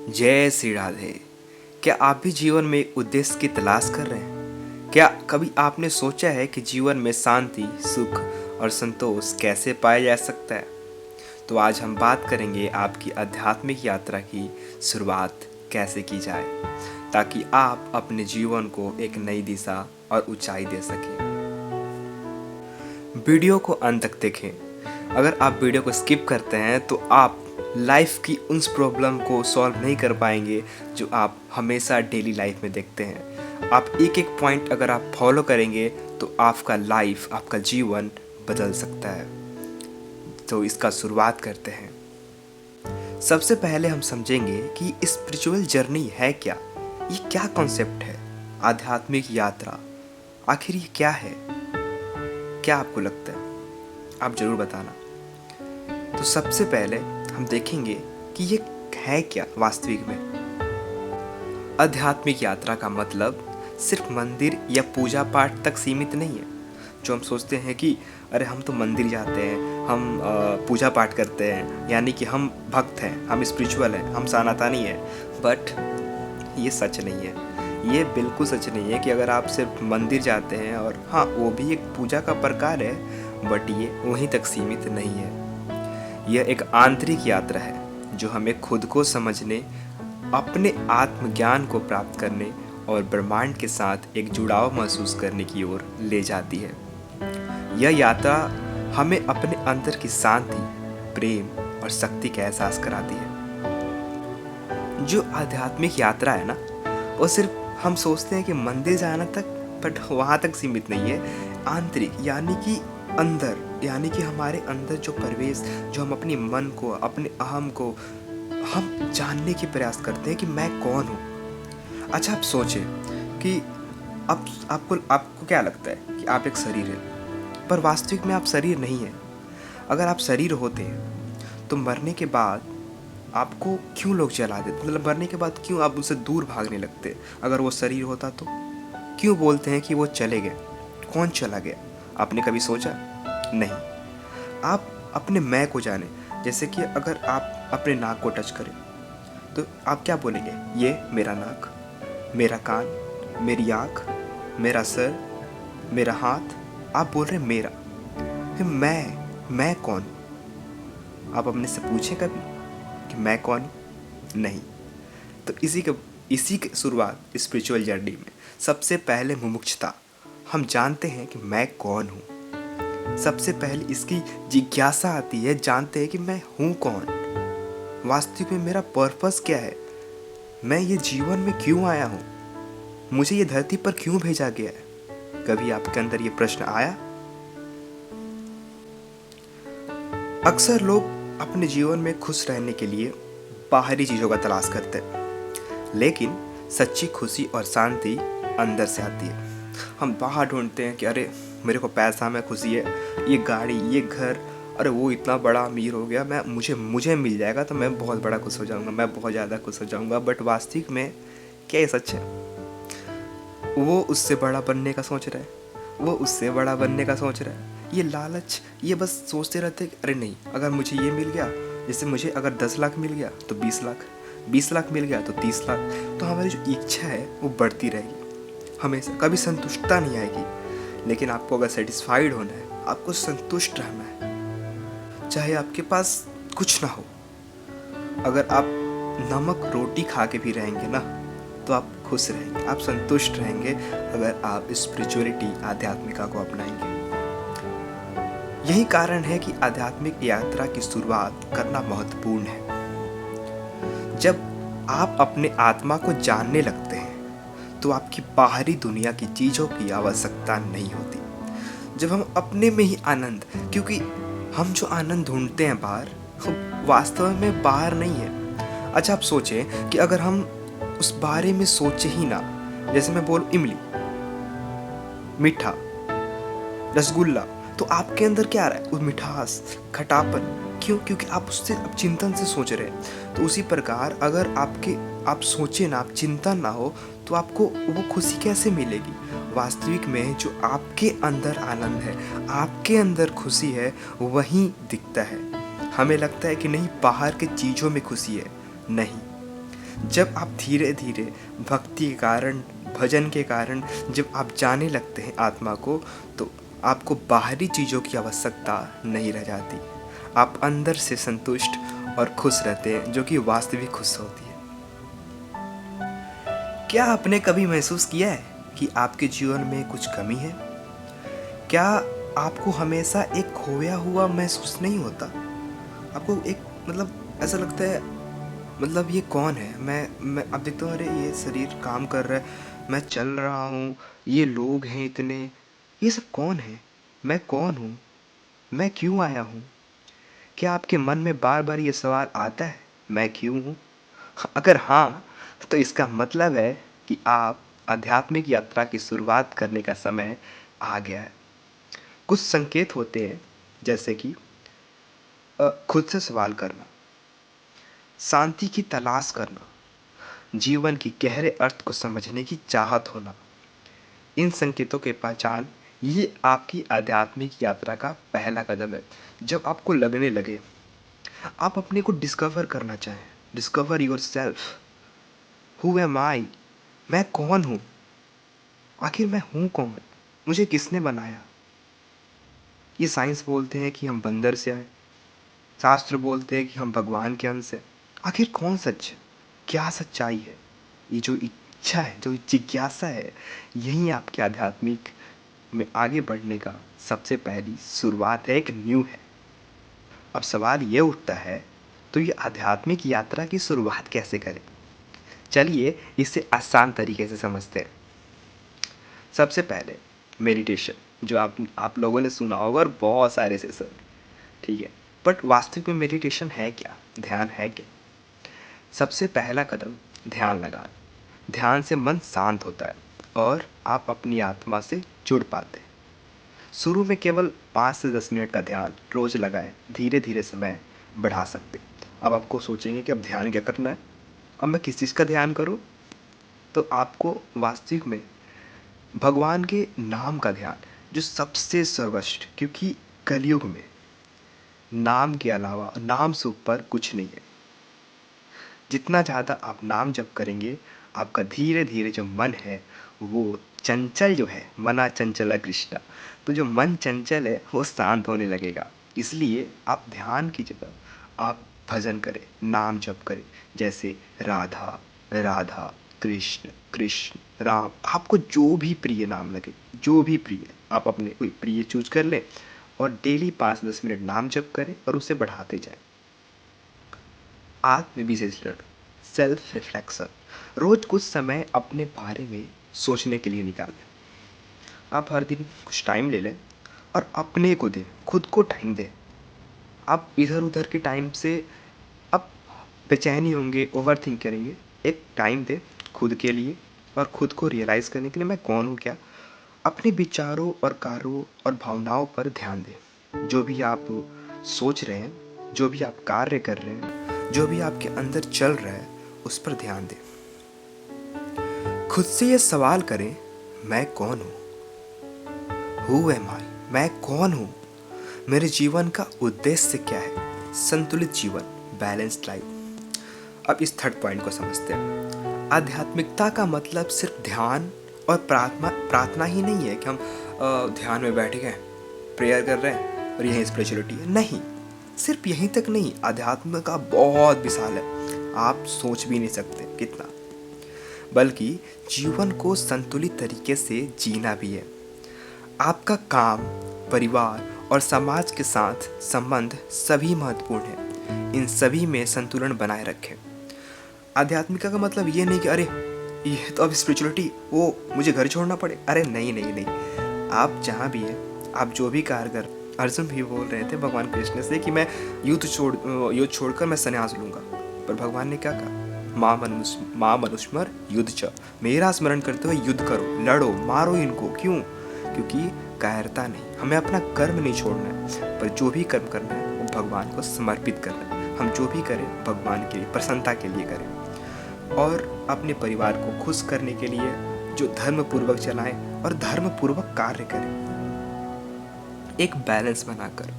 जय श्री राधे। क्या आप भी जीवन में एक उद्देश्य की तलाश कर रहे हैं? क्या कभी आपने सोचा है कि जीवन में शांति, सुख और संतोष कैसे पाया जा सकता है? तो आज हम बात करेंगे आपकी आध्यात्मिक यात्रा की शुरुआत कैसे की जाए, ताकि आप अपने जीवन को एक नई दिशा और ऊंचाई दे सकें। वीडियो को अंत तक देखें। अगर आप वीडियो को स्किप करते हैं तो आप लाइफ की उन प्रॉब्लम को सॉल्व नहीं कर पाएंगे जो आप हमेशा डेली लाइफ में देखते हैं। आप एक एक पॉइंट अगर आप फॉलो करेंगे तो आपका लाइफ, आपका जीवन बदल सकता है। तो इसका शुरुआत करते हैं। सबसे पहले हम समझेंगे कि स्पिरिचुअल जर्नी है क्या। ये क्या कॉन्सेप्ट है? आध्यात्मिक यात्रा आखिर ये क्या है? क्या आपको लगता है? आप ज़रूर बताना। तो सबसे पहले हम देखेंगे कि ये है क्या वास्तविक में। आध्यात्मिक यात्रा का मतलब सिर्फ मंदिर या पूजा पाठ तक सीमित नहीं है। जो हम सोचते हैं कि अरे हम तो मंदिर जाते हैं, हम पूजा पाठ करते हैं, यानी कि हम भक्त हैं, हम स्पिरिचुअल हैं, हम सनातनी हैं। बट ये सच नहीं है। ये बिल्कुल सच नहीं है कि अगर आप सिर्फ मंदिर जाते हैं, और हाँ वो भी एक पूजा का प्रकार है, बट ये वहीं तक सीमित नहीं है। यह एक आंतरिक यात्रा है जो हमें खुद को समझने, अपने आत्मज्ञान को प्राप्त करने और ब्रह्मांड के साथ एक जुड़ाव महसूस करने की ओर ले जाती है। यह यात्रा हमें अपने अंदर की शांति, प्रेम और शक्ति का एहसास कराती है। जो आध्यात्मिक यात्रा है ना, वो सिर्फ हम सोचते हैं कि मंदिर जाना तक, बट वहाँ तक सीमित नहीं है। आंतरिक यानी कि अंदर, यानी कि हमारे अंदर जो प्रवेश, जो हम अपने मन को, अपने अहम को हम जानने की प्रयास करते हैं कि मैं कौन हूँ। अच्छा, आप सोचें कि अब आपको क्या लगता है कि आप एक शरीर है, पर वास्तविक में आप शरीर नहीं है। अगर आप शरीर होते हैं तो मरने के बाद आपको क्यों लोग जला देते? मतलब मरने के बाद क्यों आप उनसे दूर भागने लगते? अगर वो शरीर होता तो क्यों बोलते हैं कि वो चले गए? कौन चला गया? आपने कभी सोचा? नहीं। आप अपने मैं को जाने। जैसे कि अगर आप अपने नाक को टच करें तो आप क्या बोलेंगे? ये मेरा नाक, मेरा कान, मेरी आँख, मेरा सर, मेरा हाथ। आप बोल रहे मेरा। फिर मैं कौन? आप अपने से पूछे कभी कि मैं कौन हूँ? नहीं। तो इसी की शुरुआत स्पिरिचुअल जर्नी में सबसे पहले मुमुक्षुता। हम जानते हैं कि मैं कौन हूँ। सबसे पहले इसकी जिज्ञासा आती है, जानते हैं कि मैं हूँ कौन, वास्तविक में मेरा पर्पस क्या है, मैं ये जीवन में क्यों आया हूँ, मुझे ये धरती पर क्यों भेजा गया है। कभी आपके अंदर ये प्रश्न आया? अक्सर लोग अपने जीवन में खुश रहने के लिए बाहरी चीज़ों का तलाश करते हैं, लेकिन सच्ची खुशी और शांति अंदर से आती है। हम बाहर ढूंढते हैं कि अरे मेरे को पैसा में खुशी है, ये गाड़ी, ये घर, अरे वो इतना बड़ा अमीर हो गया, मुझे मिल जाएगा तो मैं बहुत बड़ा खुश हो जाऊंगा, मैं बहुत ज़्यादा खुश हो जाऊंगा। बट वास्तविक में क्या ये सच है? वो उससे बड़ा बनने का सोच रहा है, वो उससे बड़ा बनने का सोच रहा है। ये लालच, ये बस सोचते रहते हैं कि अरे नहीं, अगर मुझे ये मिल गया, जैसे मुझे अगर 10 लाख मिल गया तो 20 लाख, 20 लाख मिल गया तो 30 लाख, तो हमारी जो इच्छा है वो बढ़ती रहेगी, हमेशा कभी संतुष्टता नहीं आएगी। लेकिन आपको अगर सेटिस्फाइड होना है, आपको संतुष्ट रहना है, चाहे आपके पास कुछ ना हो। अगर आप नमक रोटी खा के भी रहेंगे ना, तो आप खुश रहेंगे, आप संतुष्ट रहेंगे, अगर आप स्पिरिचुअलिटी, आध्यात्मिका को अपनाएंगे। यही कारण है कि आध्यात्मिक यात्रा की शुरुआत करना महत्वपूर्ण है। जब आप अपने आत्मा को जानने लगते हैं तो आपकी बाहरी दुनिया की चीज़ों की आवश्यकता नहीं होती। जब हम अपने में ही आनंद, क्योंकि हम जो आनंद ढूंढते हैं बाहर, वास्तव में बाहर नहीं है। अच्छा, आप सोचें कि अगर हम उस बारे में सोचे ही ना, जैसे मैं बोलूं इमली, मीठा, रसगुल्ला, तो आपके अंदर क्या आ रहा है? वो मिठास, खटापन। क्यों? क्योंकि आप उससे अब चिंतन से सोच रहे हैं। तो उसी प्रकार अगर आप सोचे ना, आप चिंतन ना हो, तो आपको वो खुशी कैसे मिलेगी? वास्तविक में जो आपके अंदर आनंद है, आपके अंदर खुशी है, वहीं दिखता है। हमें लगता है कि नहीं, बाहर के चीज़ों में खुशी है। नहीं, जब आप धीरे धीरे भक्ति के कारण, भजन के कारण जब आप जाने लगते हैं आत्मा को, तो आपको बाहरी चीज़ों की आवश्यकता नहीं रह जाती। आप अंदर से संतुष्ट और खुश रहते हैं, जो कि वास्तविक खुश होती है। क्या आपने कभी महसूस किया है कि आपके जीवन में कुछ कमी है? क्या आपको हमेशा एक खोया हुआ महसूस नहीं होता? आपको एक ऐसा लगता है, ये कौन है? मैं अब देखता हूँ, अरे ये शरीर काम कर रहा है, मैं चल रहा हूँ, ये लोग हैं इतने, ये सब कौन है? मैं कौन हूँ? मैं क्यों आया हूँ? क्या आपके मन में बार बार ये सवाल आता है, मैं क्यों हूँ? अगर हाँ, तो इसका मतलब है कि आप आध्यात्मिक यात्रा की शुरुआत करने का समय आ गया है। कुछ संकेत होते हैं, जैसे कि खुद से सवाल करना, शांति की तलाश करना, जीवन की गहरे अर्थ को समझने की चाहत होना। इन संकेतों के पहचान, ये आपकी आध्यात्मिक यात्रा का पहला कदम है। जब आपको लगने लगे, आप अपने को डिस्कवर करना चाहें, discover yourself. Who am I? मैं कौन हूँ? आखिर मैं हूँ कौन? मुझे किसने बनाया? ये साइंस बोलते हैं कि हम बंदर से आए, शास्त्र बोलते हैं कि हम भगवान के अंश हैं। आखिर कौन सच है? क्या सच्चाई है? ये जो इच्छा है, जो जिज्ञासा है, यही आपके आध्यात्मिक में आगे बढ़ने का सबसे पहली शुरुआत है, एक न्यू है। अब सवाल ये उठता है, तो ये आध्यात्मिक यात्रा की शुरुआत कैसे करें? चलिए इसे आसान तरीके से समझते हैं। सबसे पहले मेडिटेशन, जो आप लोगों ने सुना होगा, और बहुत सारे सेशन, ठीक है। बट वास्तविक में मेडिटेशन है क्या? ध्यान है क्या? सबसे पहला कदम ध्यान लगाना। ध्यान से मन शांत होता है और आप अपनी आत्मा से जुड़ पाते हैं। शुरू में केवल 5 से 10 मिनट का ध्यान रोज लगाएं, धीरे धीरे समय बढ़ा सकते हैं। अब आपको सोचेंगे कि अब ध्यान क्या करना है, अब मैं किस चीज़ का ध्यान करूं? तो आपको वास्तविक में भगवान के नाम का ध्यान, जो सबसे सर्वश्रेष्ठ, क्योंकि कलयुग में नाम के अलावा, नाम से ऊपर कुछ नहीं है। जितना ज़्यादा आप नाम जप करेंगे, आपका धीरे धीरे जो मन है वो चंचल, जो है मना चंचला कृष्णा, तो जो मन चंचल है वो शांत होने लगेगा। इसलिए आप ध्यान की जगह आप भजन करें, नाम जप करें, जैसे राधा राधा, कृष्ण कृष्ण, राम। आपको जो भी प्रिय नाम लगे, जो भी प्रिय, आप अपने कोई प्रिय चूज कर लें और डेली 5-10 मिनट नाम जप करें और उसे बढ़ाते जाएं। आत्मविश्लेषण, सेल्फ रिफ्लेक्शन, रोज कुछ समय अपने बारे में सोचने के लिए निकालें। आप हर दिन कुछ टाइम ले लें और अपने को दें, खुद को टाइम दें। आप इधर उधर के टाइम से आप बेचैनी होंगे, ओवर थिंक करेंगे। एक टाइम दें खुद के लिए और खुद को रियलाइज़ करने के लिए, मैं कौन हूँ, क्या। अपने विचारों और कार्यों और भावनाओं पर ध्यान दें। जो भी आप सोच रहे हैं, जो भी आप कार्य कर रहे हैं, जो भी आपके अंदर चल रहा है, उस पर ध्यान दें। खुद से ये सवाल करें, मैं कौन हूँ? Who am I? मैं कौन हूँ? मेरे जीवन का उद्देश्य क्या है? संतुलित जीवन, बैलेंस्ड लाइफ। अब इस थर्ड पॉइंट को समझते हैं। आध्यात्मिकता का मतलब सिर्फ ध्यान और प्रार्थना ही नहीं है कि हम ध्यान में बैठ गए, प्रेयर कर रहे हैं और यही स्पिरिचुअलिटी है। नहीं, सिर्फ यहीं तक नहीं। अध्यात्म का बहुत विशाल है, आप सोच भी नहीं सकते कितना। बल्कि जीवन को संतुलित तरीके से जीना भी है। आपका काम, परिवार और समाज के साथ संबंध सभी महत्वपूर्ण हैं। इन सभी में संतुलन बनाए रखें। आध्यात्मिका का मतलब ये नहीं कि अरे ये तो अब स्पिरिचुअलिटी, वो मुझे घर छोड़ना पड़े। अरे नहीं नहीं नहीं, आप जहाँ भी हैं, आप जो भी कार्य कर, अर्जुन भी बोल रहे थे भगवान कृष्ण से कि मैं युद्ध छोड़कर मैं संन्यास लूँगा। पर भगवान ने क्या कहा? माँ मनुष्मर युद्ध च, मेरा स्मरण करते हुए युद्ध करो, लड़ो, मारो इनको। क्यों? क्योंकि कायरता नहीं, हमें अपना कर्म नहीं छोड़ना है, पर जो भी कर्म करना है वो भगवान को समर्पित करना है। हम जो भी करें भगवान के लिए, प्रसन्नता के लिए करें, और अपने परिवार को खुश करने के लिए जो धर्म पूर्वक चलाएं और धर्म पूर्वक कार्य करें, एक बैलेंस बनाकर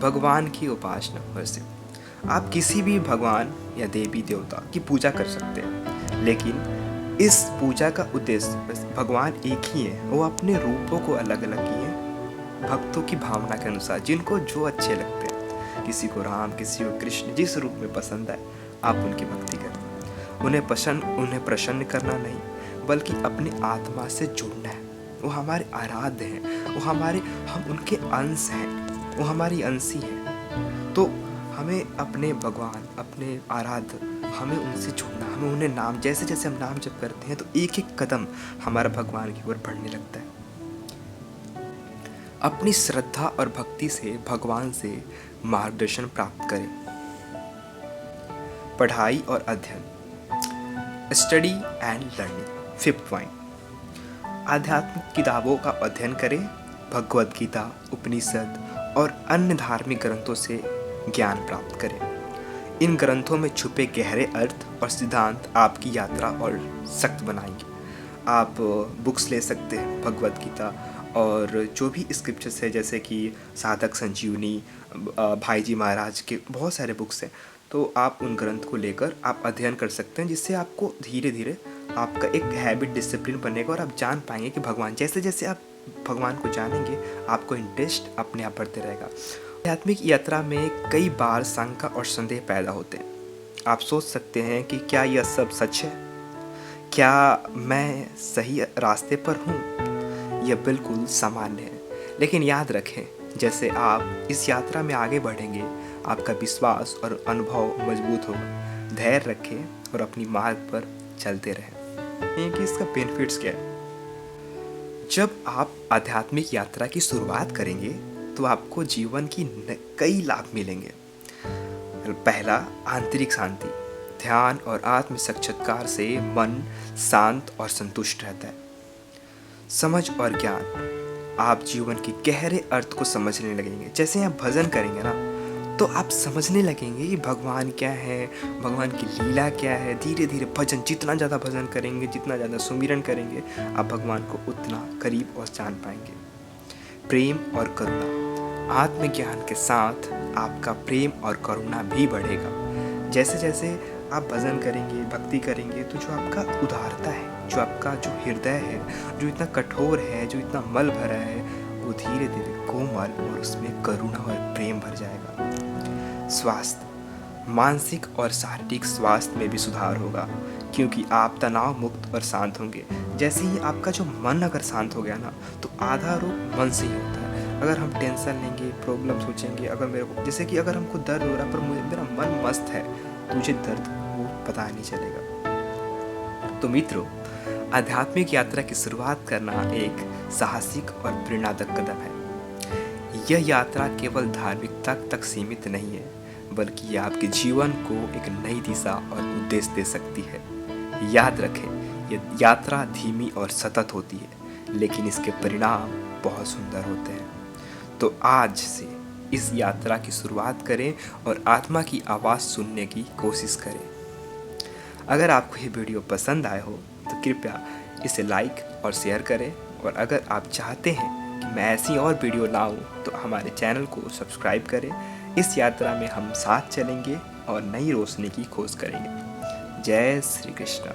भगवान की उपासना। वैसे आप किसी भी भगवान या देवी देवता की पूजा कर सकते हैं, लेकिन इस पूजा का उद्देश्य भगवान एक ही है। वो अपने रूपों को अलग अलग किए भक्तों की भावना के अनुसार, जिनको जो अच्छे लगते हैं। किसी को राम, किसी को कृष्ण, जिस रूप में पसंद आए आप उनकी भक्ति करें। उन्हें प्रसन्न करना नहीं, बल्कि अपनी आत्मा से जुड़ना है। वो हमारे आराध्य हैं, हम उनके अंश हैं, वो हमारी अंशी हैं। तो हमें अपने भगवान, अपने आराध्य, हमें उनसे जुड़ना, हमें उन्हें नाम, जैसे जैसे हम नाम जप करते हैं तो एक एक कदम हमारा भगवान की ओर बढ़ने लगता है। अपनी श्रद्धा और भक्ति से भगवान से मार्गदर्शन प्राप्त करें। पढ़ाई और अध्ययन, study and learning. 5th point, आध्यात्मिक किताबों का अध्ययन करें। भगवद गीता, उपनिषद और अन्य धार्मिक ग्रंथों से ज्ञान प्राप्त करें। इन ग्रंथों में छुपे गहरे अर्थ और सिद्धांत आपकी यात्रा और सख्त बनाएंगे। आप बुक्स ले सकते हैं, भगवद गीता और जो भी स्क्रिप्चर्स है, जैसे कि साधक संजीवनी, भाई जी महाराज के बहुत सारे बुक्स हैं। तो आप उन ग्रंथ को लेकर आप अध्ययन कर सकते हैं, जिससे आपको धीरे धीरे आपका एक हैबिट, डिसिप्लिन बनेगा और आप जान पाएंगे कि भगवान, जैसे जैसे आप भगवान को जानेंगे आपको इंटरेस्ट अपने आप बढ़ते रहेगा। आध्यात्मिक यात्रा में कई बार शंका और संदेह पैदा होते हैं। आप सोच सकते हैं कि क्या यह सब सच है? क्या मैं सही रास्ते पर हूँ? यह बिल्कुल सामान्य है, लेकिन याद रखें, जैसे आप इस यात्रा में आगे बढ़ेंगे आपका विश्वास और अनुभव मजबूत होगा। धैर्य रखें और अपनी मार्ग पर चलते रहें। कि इसका बेनिफिट्स क्या है? जब आप आध्यात्मिक यात्रा की शुरुआत करेंगे तो आपको जीवन की कई लाभ मिलेंगे। पहला, आंतरिक शांति। ध्यान और आत्म साक्षात्कार से मन शांत और संतुष्ट रहता है। समझ और ज्ञान, आप जीवन के गहरे अर्थ को समझने लगेंगे। जैसे आप भजन करेंगे ना, तो आप समझने लगेंगे कि भगवान क्या है, भगवान की लीला क्या है। धीरे धीरे भजन, जितना ज़्यादा भजन करेंगे, जितना ज़्यादा सुमिरन करेंगे, आप भगवान को उतना करीब और जान पाएंगे। प्रेम और करुणा, आत्मज्ञान के साथ आपका प्रेम और करुणा भी बढ़ेगा। जैसे जैसे आप भजन करेंगे, भक्ति करेंगे, तो जो आपका उदारता है, जो आपका जो हृदय है, जो इतना कठोर है, जो इतना मल भरा है, वो धीरे धीरे कोमल और उसमें करुणा और प्रेम भर जाएगा। स्वास्थ्य, मानसिक और शारीरिक स्वास्थ्य में भी सुधार होगा, क्योंकि आप तनाव मुक्त और शांत होंगे। जैसे ही आपका जो मन अगर शांत हो गया ना, तो आधा रोग मन से ही होता है। अगर हम टेंशन लेंगे, प्रॉब्लम सोचेंगे, अगर मेरे को, जैसे कि अगर हमको दर्द हो रहा पर मेरा मन मस्त है, तो मुझे दर्द वो पता नहीं चलेगा। तो मित्रों, आध्यात्मिक यात्रा की शुरुआत करना एक साहसिक और प्रेरणादायक कदम है। यह यात्रा केवल धार्मिकता तक सीमित नहीं है, बल्कि यह आपके जीवन को एक नई दिशा और उद्देश्य दे सकती है। याद रखें, यह यात्रा धीमी और सतत होती है, लेकिन इसके परिणाम बहुत सुंदर होते हैं। तो आज से इस यात्रा की शुरुआत करें और आत्मा की आवाज़ सुनने की कोशिश करें। अगर आपको ये वीडियो पसंद आए हो तो कृपया इसे लाइक और शेयर करें, और अगर आप चाहते हैं कि मैं ऐसी और वीडियो लाऊं तो हमारे चैनल को सब्सक्राइब करें। इस यात्रा में हम साथ चलेंगे और नई रोशनी की खोज करेंगे। जय श्री कृष्ण।